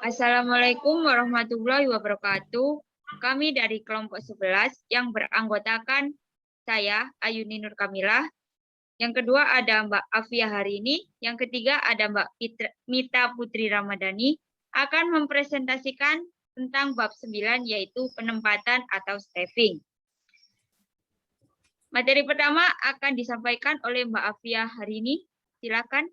Assalamualaikum warahmatullahi wabarakatuh. Kami dari kelompok 11 yang beranggotakan saya, Ayuni Nur Kamilah. Yang kedua ada Mbak Afia Harini. Yang ketiga ada Mbak Mita Putri Ramadhani akan mempresentasikan tentang bab 9 yaitu penempatan atau staffing. Materi pertama akan disampaikan oleh Mbak Afia Harini. Silakan.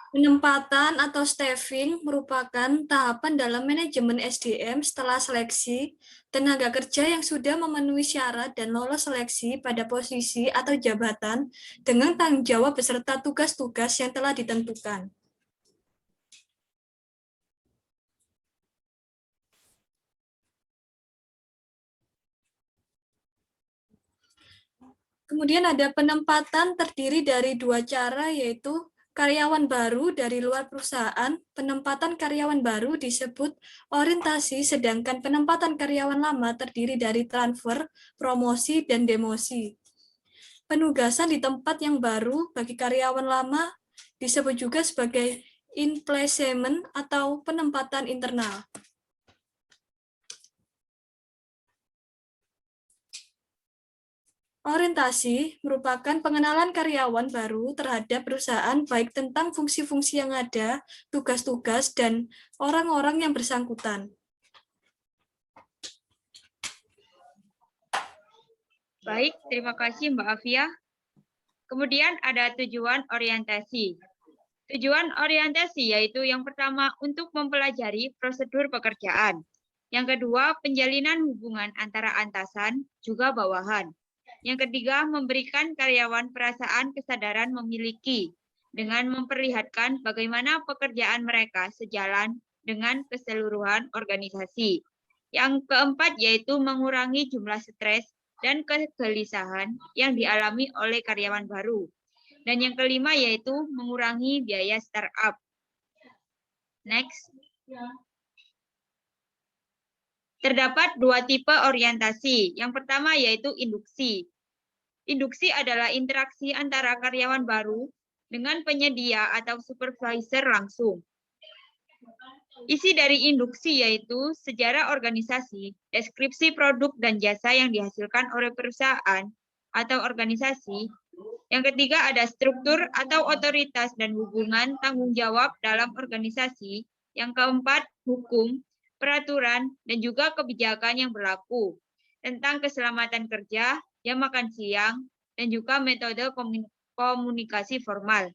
Penempatan atau staffing merupakan tahapan dalam manajemen SDM setelah seleksi tenaga kerja yang sudah memenuhi syarat dan lolos seleksi pada posisi atau jabatan dengan tanggung jawab beserta tugas-tugas yang telah ditentukan. Kemudian ada penempatan terdiri dari dua cara, yaitu karyawan baru dari luar perusahaan. Penempatan karyawan baru disebut orientasi, sedangkan penempatan karyawan lama terdiri dari transfer, promosi, dan demosi. Penugasan di tempat yang baru bagi karyawan lama disebut juga sebagai in-placement atau penempatan internal. Orientasi merupakan pengenalan karyawan baru terhadap perusahaan baik tentang fungsi-fungsi yang ada, tugas-tugas, dan orang-orang yang bersangkutan. Baik, terima kasih Mbak Afia. Kemudian ada tujuan orientasi. Tujuan orientasi yaitu yang pertama untuk mempelajari prosedur pekerjaan. Yang kedua, penjalinan hubungan antara atasan juga bawahan. Yang ketiga, memberikan karyawan perasaan kesadaran memiliki dengan memperlihatkan bagaimana pekerjaan mereka sejalan dengan keseluruhan organisasi. Yang keempat yaitu mengurangi jumlah stres dan kegelisahan yang dialami oleh karyawan baru. Dan yang kelima yaitu mengurangi biaya startup. Next. Terdapat dua tipe orientasi. Yang pertama yaitu induksi. Induksi adalah interaksi antara karyawan baru dengan penyedia atau supervisor langsung. Isi dari induksi yaitu sejarah organisasi, deskripsi produk dan jasa yang dihasilkan oleh perusahaan atau organisasi. Yang ketiga ada struktur atau otoritas dan hubungan tanggung jawab dalam organisasi. Yang keempat, hukum, peraturan, dan juga kebijakan yang berlaku tentang keselamatan kerja, jam makan siang, dan juga metode komunikasi formal.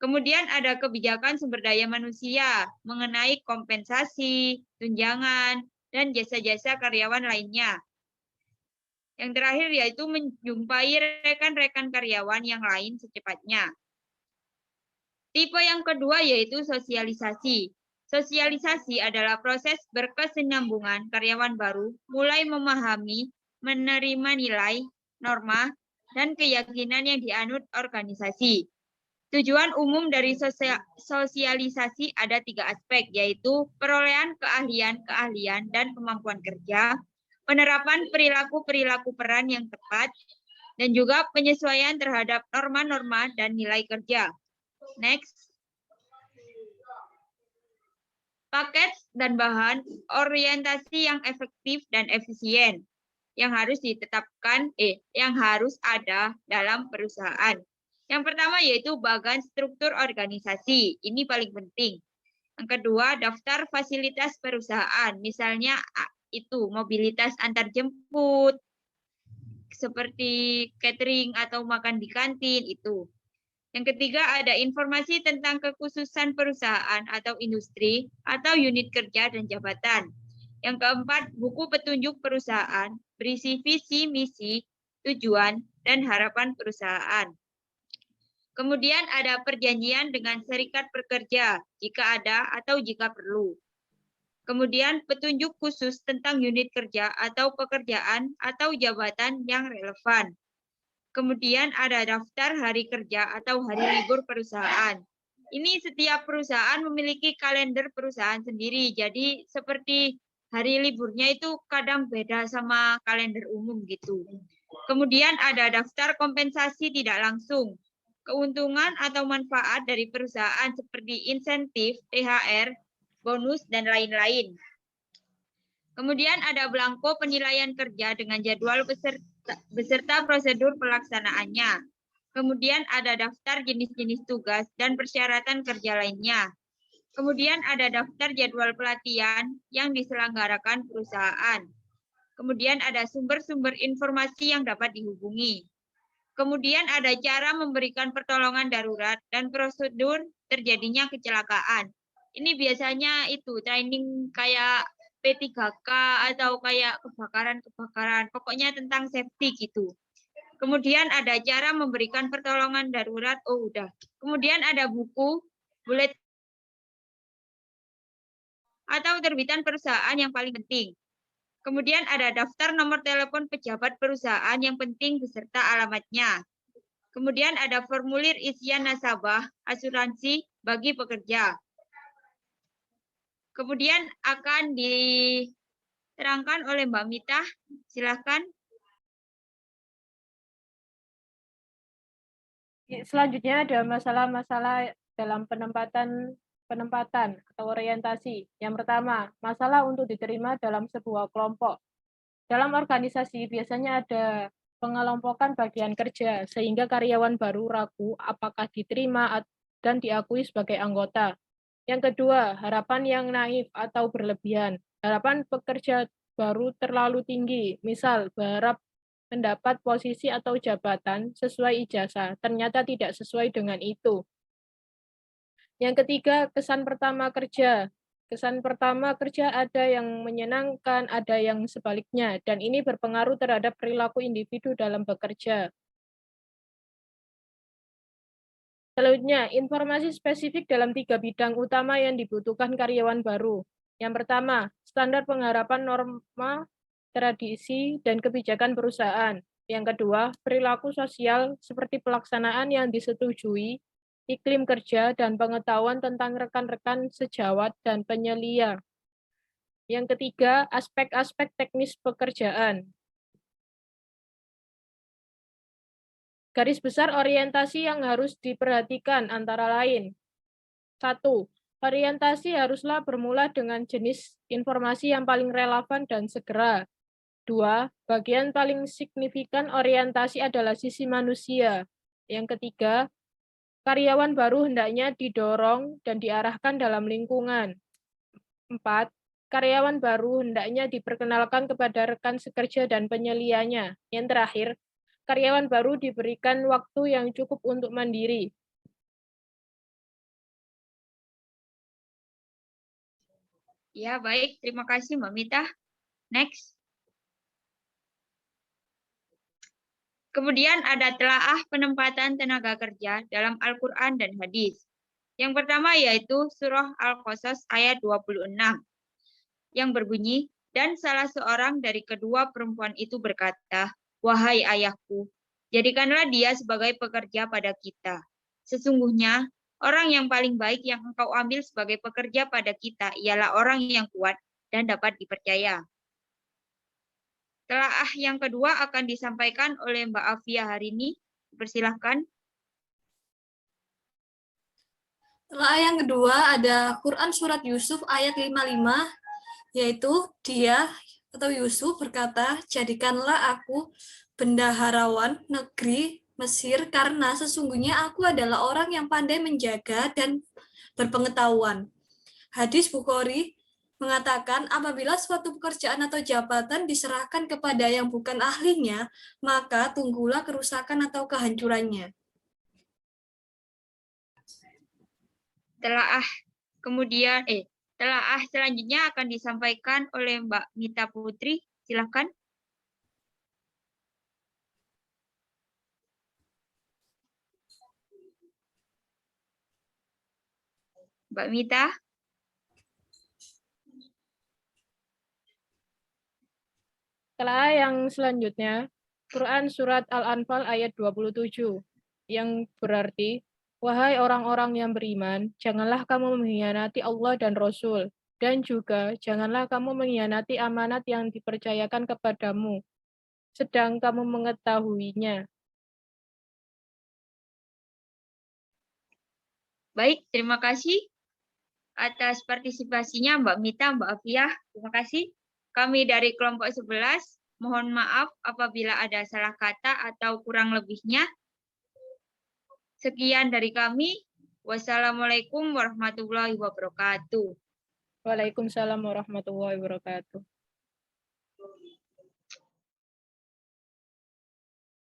Kemudian ada kebijakan sumber daya manusia mengenai kompensasi, tunjangan, dan jasa-jasa karyawan lainnya. Yang terakhir yaitu menjumpai rekan-rekan karyawan yang lain secepatnya. Tipe yang kedua yaitu sosialisasi. Sosialisasi adalah proses berkesinambungan karyawan baru mulai memahami, menerima nilai, norma, dan keyakinan yang dianut organisasi. Tujuan umum dari sosialisasi ada 3 aspek, yaitu perolehan keahlian dan kemampuan kerja, penerapan perilaku-perilaku peran yang tepat, dan juga penyesuaian terhadap norma-norma dan nilai kerja. Next. Paket dan bahan orientasi yang efektif dan efisien yang harus ditetapkan, yang harus ada dalam perusahaan. Yang pertama yaitu bagan struktur organisasi. Ini paling penting. Yang kedua, daftar fasilitas perusahaan. Misalnya itu mobilitas antar jemput, seperti catering atau makan di kantin itu. Yang ketiga ada informasi tentang kekhususan perusahaan atau industri atau unit kerja dan jabatan. Yang keempat, buku petunjuk perusahaan berisi visi, misi, tujuan, dan harapan perusahaan. Kemudian ada perjanjian dengan serikat pekerja jika ada atau jika perlu. Kemudian petunjuk khusus tentang unit kerja atau pekerjaan atau jabatan yang relevan. Kemudian ada daftar hari kerja atau hari libur perusahaan. Ini setiap perusahaan memiliki kalender perusahaan sendiri. Jadi seperti hari liburnya itu kadang beda sama kalender umum gitu. Kemudian ada daftar kompensasi tidak langsung. Keuntungan atau manfaat dari perusahaan seperti insentif, THR, bonus, dan lain-lain. Kemudian ada belangko penilaian kerja dengan jadwal beserta prosedur pelaksanaannya. Kemudian ada daftar jenis-jenis tugas dan persyaratan kerja lainnya. Kemudian ada daftar jadwal pelatihan yang diselenggarakan perusahaan. Kemudian ada sumber-sumber informasi yang dapat dihubungi. Kemudian ada cara memberikan pertolongan darurat dan prosedur terjadinya kecelakaan. Ini biasanya itu training kayak P3K atau kayak kebakaran-kebakaran, pokoknya tentang safety gitu. Kemudian ada cara memberikan pertolongan darurat, oh udah. Kemudian ada buku, bullet, atau terbitan perusahaan yang paling penting. Kemudian ada daftar nomor telepon pejabat perusahaan yang penting beserta alamatnya. Kemudian ada formulir isian nasabah asuransi bagi pekerja. Kemudian akan diterangkan oleh Mbak Mita. Silahkan. Selanjutnya ada masalah-masalah dalam penempatan atau orientasi. Yang pertama, masalah untuk diterima dalam sebuah kelompok. Dalam organisasi biasanya ada pengelompokan bagian kerja, sehingga karyawan baru ragu apakah diterima dan diakui sebagai anggota. Yang kedua, harapan yang naif atau berlebihan. Harapan pekerja baru terlalu tinggi, misal berharap mendapat posisi atau jabatan sesuai ijazah, ternyata tidak sesuai dengan itu. Yang ketiga, kesan pertama kerja. Kesan pertama kerja ada yang menyenangkan, ada yang sebaliknya, dan ini berpengaruh terhadap perilaku individu dalam bekerja. Selanjutnya, informasi spesifik dalam 3 bidang utama yang dibutuhkan karyawan baru. Yang pertama, standar pengharapan norma, tradisi, dan kebijakan perusahaan. Yang kedua, perilaku sosial seperti pelaksanaan yang disetujui, iklim kerja, dan pengetahuan tentang rekan-rekan sejawat dan penyelia. Yang ketiga, aspek-aspek teknis pekerjaan. Garis besar orientasi yang harus diperhatikan antara lain. 1. Orientasi haruslah bermula dengan jenis informasi yang paling relevan dan segera. 2. Bagian paling signifikan orientasi adalah sisi manusia. Yang ketiga, karyawan baru hendaknya didorong dan diarahkan dalam lingkungan. 4. Karyawan baru hendaknya diperkenalkan kepada rekan sekerja dan penyelianya. Yang terakhir, karyawan baru diberikan waktu yang cukup untuk mandiri. Ya, baik. Terima kasih, Mbak Mita. Next. Kemudian ada telaah penempatan tenaga kerja dalam Al-Quran dan hadis. Yang pertama yaitu surah Al-Qasas ayat 26 yang berbunyi, dan salah seorang dari kedua perempuan itu berkata, wahai ayahku, jadikanlah dia sebagai pekerja pada kita. Sesungguhnya orang yang paling baik yang engkau ambil sebagai pekerja pada kita ialah orang yang kuat dan dapat dipercaya. Telaah yang kedua akan disampaikan oleh Mbak Afia hari ini. Persilahkan. Telaah yang kedua ada Quran Surat Yusuf ayat 55, yaitu dia atau Yusuf berkata, jadikanlah aku bendaharawan negeri Mesir karena sesungguhnya aku adalah orang yang pandai menjaga dan berpengetahuan. Hadis Bukhari mengatakan apabila suatu pekerjaan atau jabatan diserahkan kepada yang bukan ahlinya, maka tunggulah kerusakan atau kehancurannya. Telaah selanjutnya akan disampaikan oleh Mbak Mita Putri. Silakan. Mbak Mita. Telaah yang selanjutnya, Quran Surat Al-Anfal ayat 27, yang berarti, wahai orang-orang yang beriman, janganlah kamu mengkhianati Allah dan Rasul, dan juga janganlah kamu mengkhianati amanat yang dipercayakan kepadamu, sedang kamu mengetahuinya. Baik, terima kasih. atas partisipasinya Mbak Mita, Mbak Afiah. Terima kasih. Kami dari kelompok 11, mohon maaf apabila ada salah kata atau kurang lebihnya. Sekian dari kami. Wassalamualaikum warahmatullahi wabarakatuh. Waalaikumsalam warahmatullahi wabarakatuh.